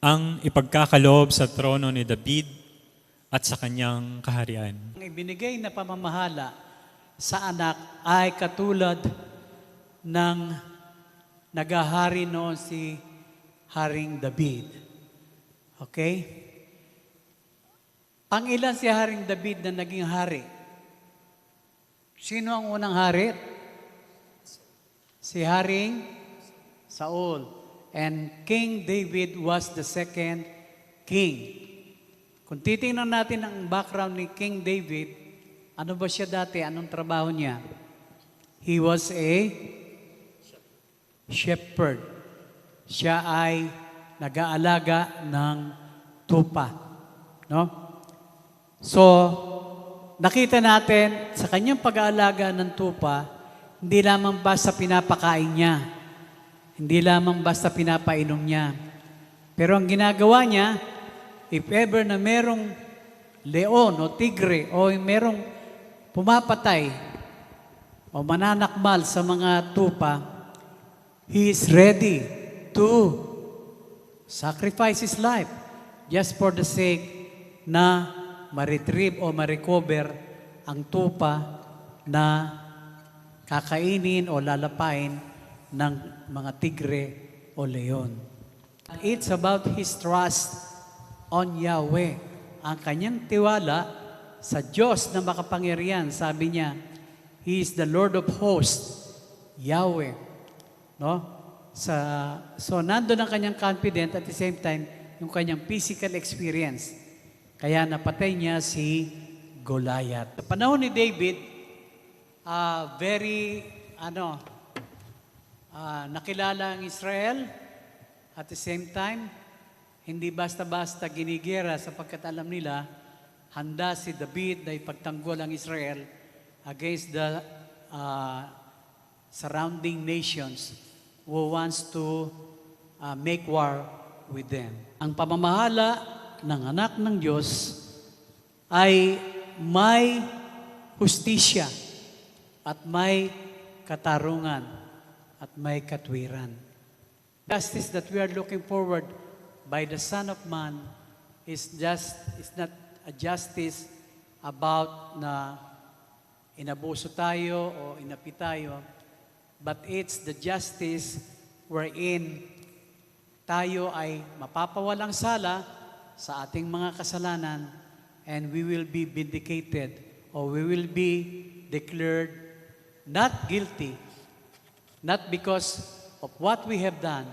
ang ipagkakaloob sa trono ni David at sa kanyang kaharian. Ang ibinigay na pamamahala sa anak ay katulad ng nagahari noon si Haring David. Okay? Pangilan si Haring David na naging hari? Sino ang unang hari? Si Haring Saul. And King David was the second king. Kung titingnan natin ang background ni King David, ano ba siya dati? Anong trabaho niya? He was a shepherd. Siya ay nag-aalaga ng tupa. No? So, nakita natin sa kanyang pag-aalaga ng tupa, hindi lamang basta pinapakain niya. Hindi lamang basta pinapainom niya. Pero ang ginagawa niya, if ever na merong leon o tigre o merong pumapatay o mananakmal sa mga tupa, he is ready to sacrifice his life just for the sake na ma-retrieve o ma-recover ang tupa na kakainin o lalapain ng mga tigre o leon. It's about his trust on Yahweh. Ang kanyang tiwala sa Diyos na makapangyarihan. Sabi niya, He is the Lord of hosts, Yahweh. No? So nandun ang kanyang confidence at the same time, yung kanyang physical experience. Kaya napatay niya si Goliath. Sa panahon ni David, nakilala ang Israel. At the same time, hindi basta-basta ginigera sapagkat alam nila, handa si David na ipagtanggol ang Israel against the surrounding nations who wants to make war with them. Ang pamamahala ng anak ng Diyos ay may hustisya at may katarungan at may katwiran. Justice that we are looking forward by the Son of Man is not a justice about na inabuso tayo o inapi tayo, but it's the justice wherein tayo ay mapapawalang sala sa ating mga kasalanan and we will be vindicated or we will be declared not guilty, not because of what we have done,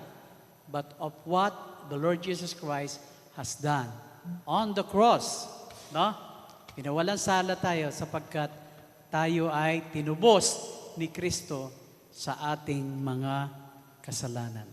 but of what the Lord Jesus Christ has done on the cross. No? Pinawalan sala tayo sapagkat tayo ay tinubos ni Kristo sa ating mga kasalanan.